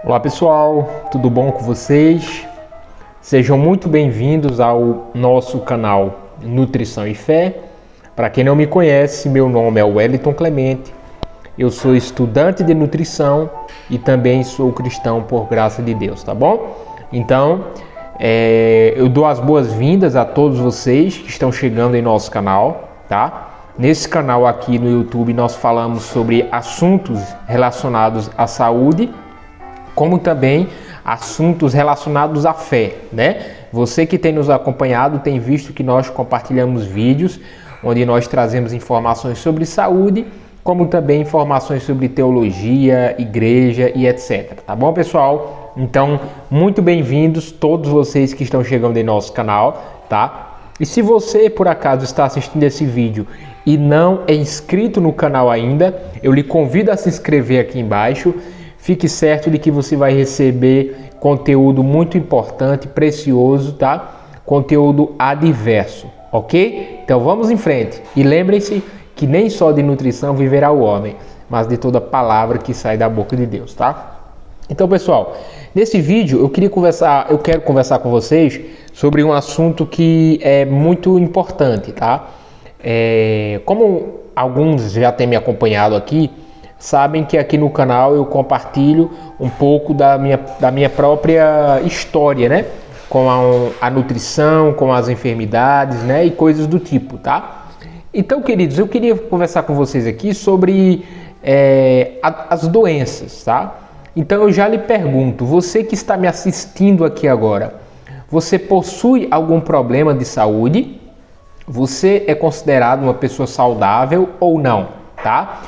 Olá pessoal, tudo bom com vocês? Sejam muito bem-vindos ao nosso canal Nutrição e Fé. Para quem não me conhece, meu nome é Wellington Clemente, eu sou estudante de nutrição e também sou cristão por graça de Deus, tá bom? Então, eu dou as boas-vindas a todos vocês que estão chegando em nosso canal, tá? Nesse canal aqui no YouTube nós falamos sobre assuntos relacionados à saúde, como também assuntos relacionados à fé, né? Você que tem nos acompanhado tem visto que nós compartilhamos vídeos onde nós trazemos informações sobre saúde, como também informações sobre teologia, igreja e etc. Tá bom, pessoal? Então, muito bem-vindos todos vocês que estão chegando em nosso canal, tá? E se você, por acaso, está assistindo esse vídeo e não é inscrito no canal ainda, eu lhe convido a se inscrever aqui embaixo. Fique certo de que você vai receber conteúdo muito importante, precioso, tá? Conteúdo adverso, ok? Então vamos em frente. E lembrem-se que nem só de nutrição viverá o homem, mas de toda palavra que sai da boca de Deus, tá? Então, pessoal, nesse vídeo eu quero conversar com vocês sobre um assunto que é muito importante, tá? Como alguns já têm me acompanhado aqui, sabem que aqui no canal eu compartilho um pouco da minha própria história, né? Com a nutrição, com as enfermidades, né? E coisas do tipo, tá? Então, queridos, eu queria conversar com vocês aqui sobre as doenças, tá? Então eu já lhe pergunto, você que está me assistindo aqui agora, você possui algum problema de saúde? Você é considerado uma pessoa saudável ou não, tá?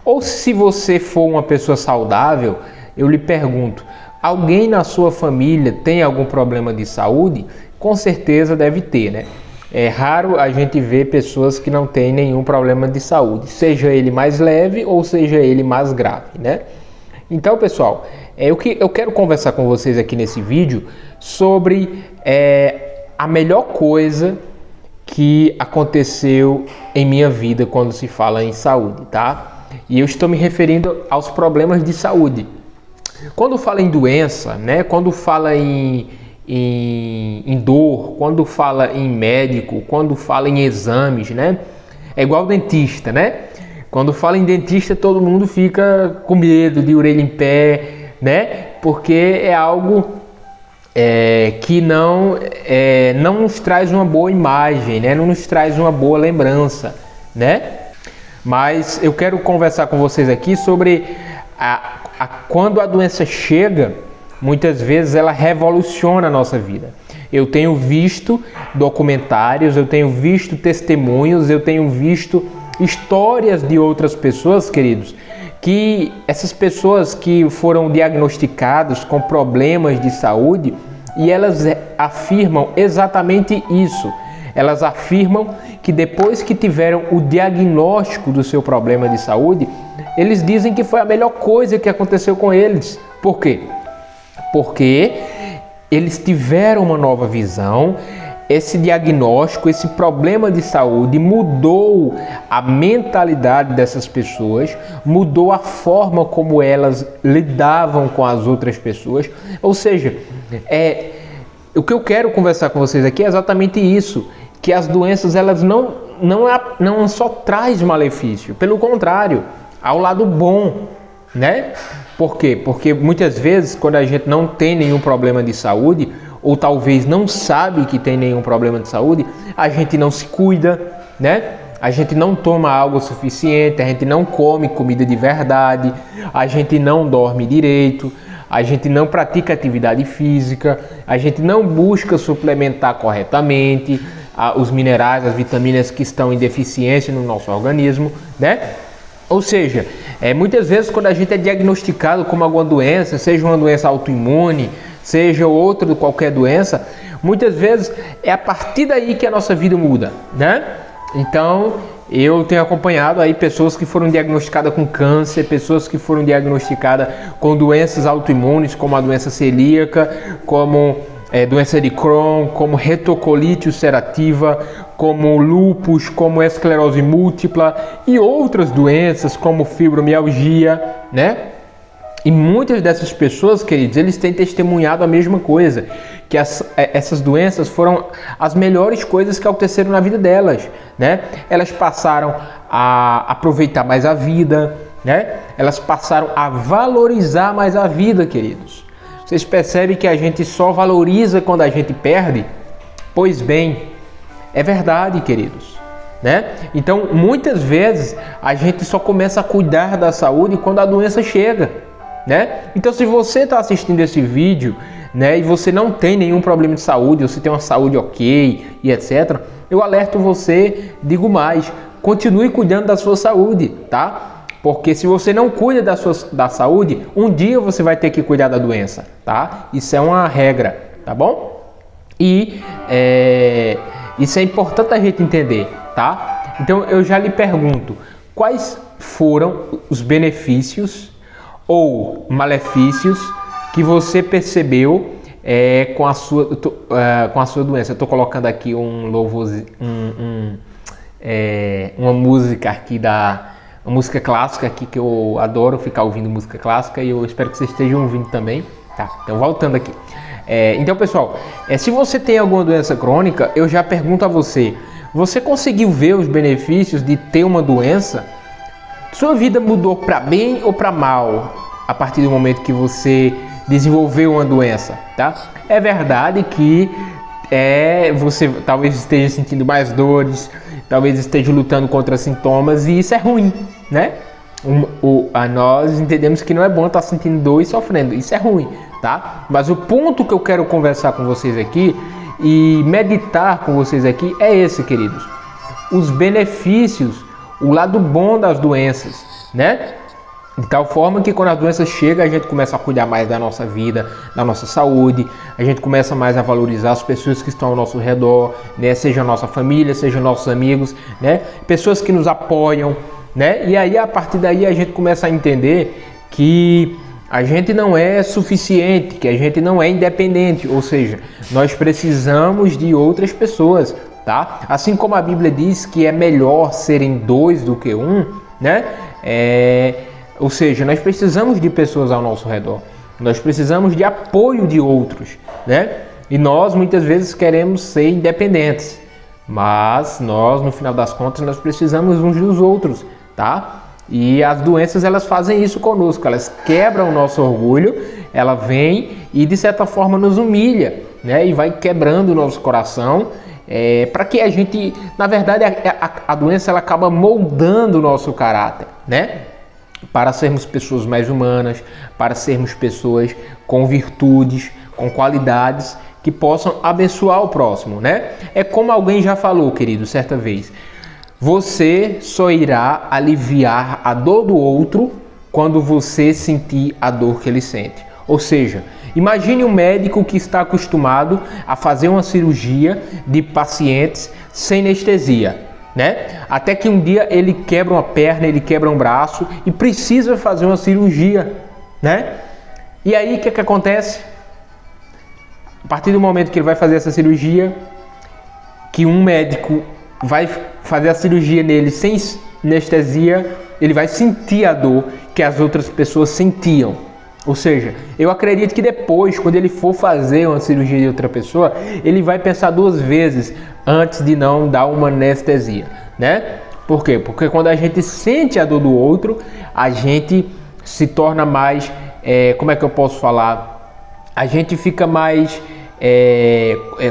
Ou se você for uma pessoa saudável, eu lhe pergunto, alguém na sua família tem algum problema de saúde? Com certeza deve ter, né? É raro a gente ver pessoas que não têm nenhum problema de saúde, seja ele mais leve ou seja ele mais grave, né? Então, pessoal, eu quero conversar com vocês aqui nesse vídeo sobre a melhor coisa que aconteceu em minha vida quando se fala em saúde, tá? E eu estou me referindo aos problemas de saúde. Quando fala em doença, né? Quando fala em dor, quando fala em médico, quando fala em exames, né? É igual dentista, né? Quando fala em dentista, todo mundo fica com medo de orelha em pé, né? Porque é algo que não nos traz uma boa imagem, né? Não nos traz uma boa lembrança, né? Mas eu quero conversar com vocês aqui sobre quando a doença chega, muitas vezes ela revoluciona a nossa vida. Eu tenho visto documentários, eu tenho visto testemunhos, eu tenho visto histórias de outras pessoas, queridos, que essas pessoas que foram diagnosticadas com problemas de saúde e elas afirmam exatamente isso. Elas afirmam que depois que tiveram o diagnóstico do seu problema de saúde, eles dizem que foi a melhor coisa que aconteceu com eles. Por quê? Porque eles tiveram uma nova visão, esse diagnóstico, esse problema de saúde mudou a mentalidade dessas pessoas, mudou a forma como elas lidavam com as outras pessoas. Ou seja, o que eu quero conversar com vocês aqui é exatamente isso, que as doenças elas não só traz malefício, pelo contrário, há o lado bom, né? Por quê? Porque muitas vezes quando a gente não tem nenhum problema de saúde, ou talvez não sabe que tem nenhum problema de saúde, a gente não se cuida, né? A gente não toma água o suficiente, a gente não come comida de verdade, a gente não dorme direito, a gente não pratica atividade física, a gente não busca suplementar corretamente os minerais, as vitaminas que estão em deficiência no nosso organismo, né? Ou seja, muitas vezes quando a gente é diagnosticado com alguma doença, seja uma doença autoimune, seja outra qualquer doença, muitas vezes é a partir daí que a nossa vida muda, né? Então, eu tenho acompanhado aí pessoas que foram diagnosticadas com câncer, pessoas que foram diagnosticadas com doenças autoimunes, como a doença celíaca, como doença de Crohn, como retocolite ulcerativa, como lúpus, como esclerose múltipla e outras doenças como fibromialgia, né? E muitas dessas pessoas, queridos, eles têm testemunhado a mesma coisa, que essas doenças foram as melhores coisas que aconteceram na vida delas, né? Elas passaram a aproveitar mais a vida, né? Elas passaram a valorizar mais a vida, queridos. Vocês percebem que a gente só valoriza quando a gente perde? Pois bem, é verdade, queridos, né? Então, muitas vezes, a gente só começa a cuidar da saúde quando a doença chega, né? Então, se você está assistindo esse vídeo, né, e você não tem nenhum problema de saúde, você tem uma saúde ok e etc., eu alerto você, digo mais, continue cuidando da sua saúde, tá? Porque se você não cuida da saúde, um dia você vai ter que cuidar da doença, tá? Isso é uma regra, tá bom? E isso é importante a gente entender, tá? Então eu já lhe pergunto, quais foram os benefícios ou malefícios que você percebeu com a sua doença? Eu estou colocando aqui um louvor, uma música aqui uma música clássica aqui, que eu adoro ficar ouvindo música clássica, e eu espero que vocês estejam ouvindo também. Tá, então voltando aqui. Então, pessoal, se você tem alguma doença crônica, eu já pergunto a você, você conseguiu ver os benefícios de ter uma doença? Sua vida mudou para bem ou para mal a partir do momento que você desenvolveu uma doença, tá? É verdade que você talvez esteja sentindo mais dores, talvez esteja lutando contra sintomas, e isso é ruim, né? Nós entendemos que não é bom estar sentindo dor e sofrendo, isso é ruim, tá? Mas o ponto que eu quero conversar com vocês aqui e meditar com vocês aqui é esse, queridos. Os benefícios, o lado bom das doenças, né? De tal forma que quando a doença chega, a gente começa a cuidar mais da nossa vida, da nossa saúde, a gente começa mais a valorizar as pessoas que estão ao nosso redor, né? Seja a nossa família, seja nossos amigos, né? Pessoas que nos apoiam, né? E aí, a partir daí, a gente começa a entender que a gente não é suficiente, que a gente não é independente, ou seja, nós precisamos de outras pessoas, tá? Assim como a Bíblia diz que é melhor serem dois do que um, né? Ou seja, nós precisamos de pessoas ao nosso redor, nós precisamos de apoio de outros, né? E nós muitas vezes queremos ser independentes, mas nós, no final das contas, nós precisamos uns dos outros, tá? E as doenças, elas fazem isso conosco, elas quebram o nosso orgulho, ela vem e de certa forma nos humilha, né? E vai quebrando o nosso coração, para que a gente, na verdade, a doença ela acaba moldando o nosso caráter, né? Para sermos pessoas mais humanas, para sermos pessoas com virtudes, com qualidades que possam abençoar o próximo, né? É como alguém já falou, querido, certa vez. Você só irá aliviar a dor do outro quando você sentir a dor que ele sente. Ou seja, imagine um médico que está acostumado a fazer uma cirurgia de pacientes sem anestesia, né? Até que um dia ele quebra uma perna, ele quebra um braço e precisa fazer uma cirurgia, né? E aí o que acontece? A partir do momento que ele vai fazer essa cirurgia, que um médico vai fazer a cirurgia nele sem anestesia, ele vai sentir a dor que as outras pessoas sentiam. Ou seja, eu acredito que depois, quando ele for fazer uma cirurgia de outra pessoa, ele vai pensar duas vezes antes de não dar uma anestesia, né? Por quê? Porque quando a gente sente a dor do outro, a gente se torna mais, como é que eu posso falar? A gente fica mais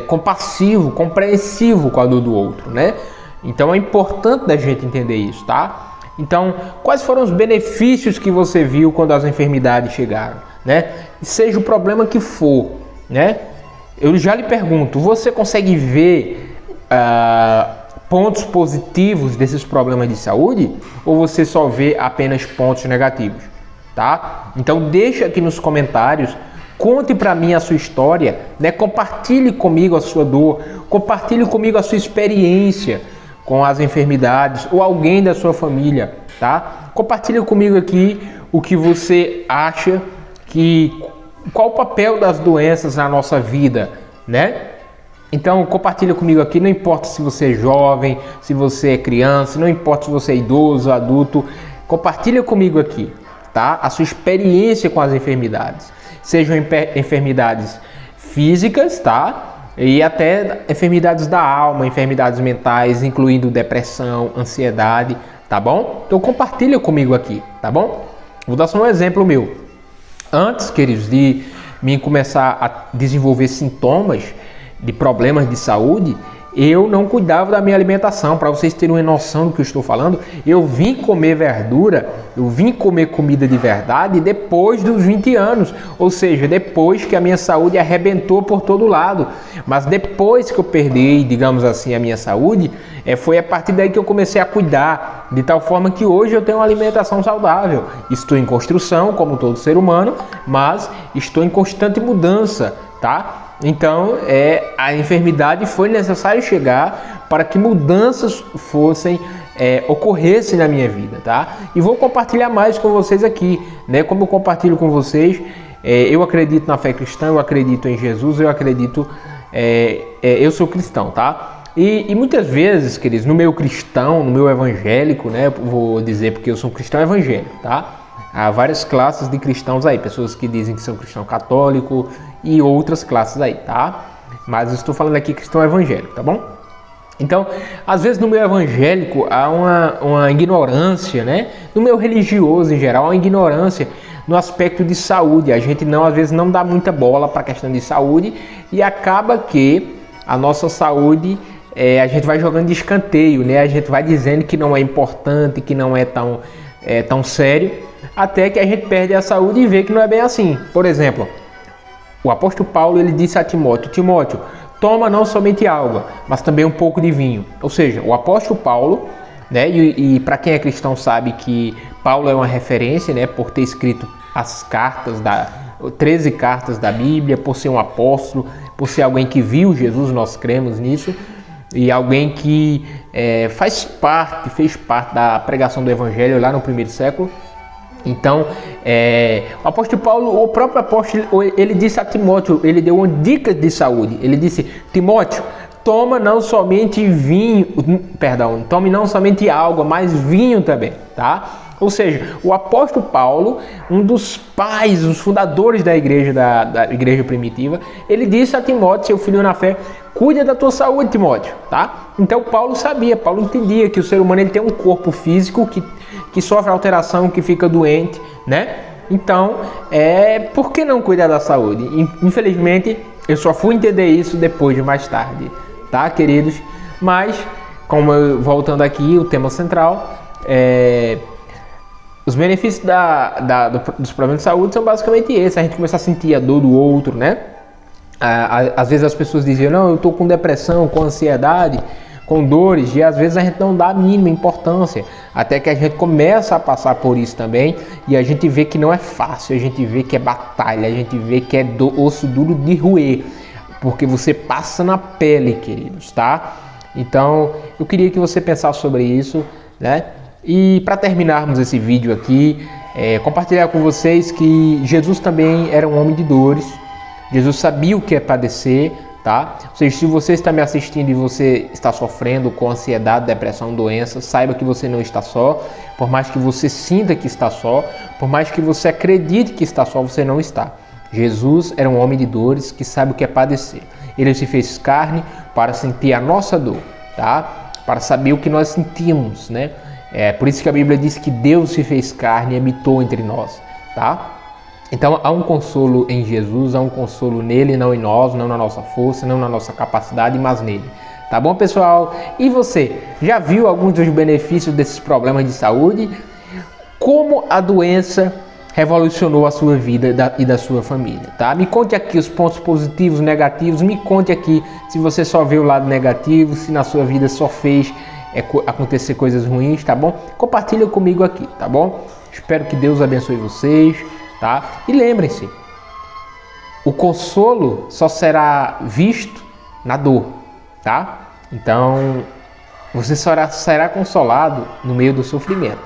compassivo, compreensivo com a dor do outro, né? Então é importante da gente entender isso, tá? Então, quais foram os benefícios que você viu quando as enfermidades chegaram, né? Seja o problema que for, né? Eu já lhe pergunto, você consegue ver pontos positivos desses problemas de saúde? Ou você só vê apenas pontos negativos, tá? Então, deixa aqui nos comentários, conte para mim a sua história, né? Compartilhe comigo a sua dor, compartilhe comigo a sua experiência com as enfermidades ou alguém da sua família, tá? Compartilha comigo aqui o que você acha qual o papel das doenças na nossa vida, né? Então compartilha comigo aqui, não importa se você é jovem, se você é criança, não importa se você é idoso, adulto, compartilha comigo aqui, tá? A sua experiência com as enfermidades. Sejam enfermidades físicas, tá? E até enfermidades da alma, enfermidades mentais, incluindo depressão, ansiedade, tá bom? Então compartilha comigo aqui, tá bom? Vou dar só um exemplo meu. Antes, queridos, de mim começar a desenvolver sintomas de problemas de saúde, eu não cuidava da minha alimentação. Para vocês terem uma noção do que eu estou falando, eu vim comer verdura, eu vim comer comida de verdade depois dos 20 anos, ou seja, depois que a minha saúde arrebentou por todo lado. Mas depois que eu perdi, digamos assim, a minha saúde, foi a partir daí que eu comecei a cuidar, de tal forma que hoje eu tenho uma alimentação saudável. Estou em construção, como todo ser humano, mas estou em constante mudança, tá? Então, a enfermidade foi necessário chegar para que mudanças ocorressem na minha vida, tá? E vou compartilhar mais com vocês aqui, né? Como eu compartilho com vocês, eu acredito na fé cristã, eu acredito em Jesus, eu acredito, eu sou cristão, tá? E muitas vezes, queridos, no meio cristão, no meio evangélico, né? Vou dizer porque eu sou um cristão evangélico, tá? Há várias classes de cristãos aí, pessoas que dizem que são cristão católico e outras classes aí, tá? Mas eu estou falando aqui cristão evangélico, tá bom? Então, às vezes no meio evangélico há uma ignorância, né? No meio religioso em geral, há uma ignorância no aspecto de saúde. A gente às vezes não dá muita bola para a questão de saúde e acaba que a nossa saúde a gente vai jogando de escanteio, né? A gente vai dizendo que não é importante, que não é tão sério, até que a gente perde a saúde e vê que não é bem assim. Por exemplo, o apóstolo Paulo ele disse a Timóteo: Timóteo, toma não somente água, mas também um pouco de vinho. Ou seja, o apóstolo Paulo, né, e para quem é cristão sabe que Paulo é uma referência, né, por ter escrito as 13 cartas da Bíblia, por ser um apóstolo, por ser alguém que viu Jesus, nós cremos nisso, e alguém que fez parte da pregação do evangelho lá no primeiro século. Então, o apóstolo Paulo, o próprio apóstolo, ele disse a Timóteo, ele deu uma dica de saúde. Ele disse: Timóteo, tome não somente água, mas vinho também, tá? Ou seja, o apóstolo Paulo, um dos pais, os fundadores da igreja primitiva, ele disse a Timóteo, seu filho na fé: cuida da tua saúde, Timóteo, tá? Então Paulo entendia que o ser humano ele tem um corpo físico que sofre alteração, que fica doente, né? Então, por que não cuidar da saúde? Infelizmente, eu só fui entender isso depois de mais tarde, tá, queridos? Mas, voltando aqui, o tema central, os benefícios dos problemas de saúde são basicamente esses. A gente começa a sentir a dor do outro, né? Às vezes as pessoas diziam: não, eu estou com depressão, com ansiedade, com dores, e às vezes a gente não dá a mínima importância, até que a gente começa a passar por isso também, e a gente vê que não é fácil, a gente vê que é batalha, a gente vê que é osso duro de roer, porque você passa na pele, queridos, tá? Então, eu queria que você pensasse sobre isso, né? E para terminarmos esse vídeo aqui, compartilhar com vocês que Jesus também era um homem de dores. Jesus sabia o que é padecer, tá? Ou seja, se você está me assistindo e você está sofrendo com ansiedade, depressão, doença, saiba que você não está só. Por mais que você sinta que está só, por mais que você acredite que está só, você não está. Jesus era um homem de dores que sabe o que é padecer. Ele se fez carne para sentir a nossa dor, tá? Para saber o que nós sentimos, né? Por isso que a Bíblia diz que Deus se fez carne e habitou entre nós, tá? Então há um consolo em Jesus, há um consolo nele, não em nós, não na nossa força, não na nossa capacidade, mas nele. Tá bom, pessoal? E você, já viu alguns dos benefícios desses problemas de saúde? Como a doença revolucionou a sua vida e da sua família, tá? Me conte aqui os pontos positivos, negativos, me conte aqui se você só vê o lado negativo, se na sua vida só fez acontecer coisas ruins, tá bom? Compartilha comigo aqui, tá bom? Espero que Deus abençoe vocês, tá? E lembrem-se, o consolo só será visto na dor, tá? Então, você será consolado no meio do sofrimento,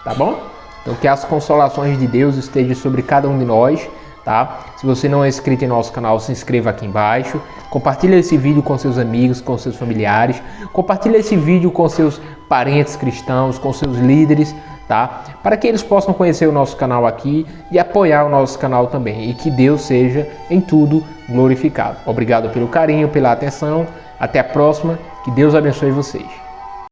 tá bom? Então, que as consolações de Deus estejam sobre cada um de nós, tá? Se você não é inscrito em nosso canal, se inscreva aqui embaixo. Compartilhe esse vídeo com seus amigos, com seus familiares. Compartilhe esse vídeo com seus parentes cristãos, com seus líderes, tá? Para que eles possam conhecer o nosso canal aqui e apoiar o nosso canal também. E que Deus seja em tudo glorificado. Obrigado pelo carinho, pela atenção. Até a próxima. Que Deus abençoe vocês.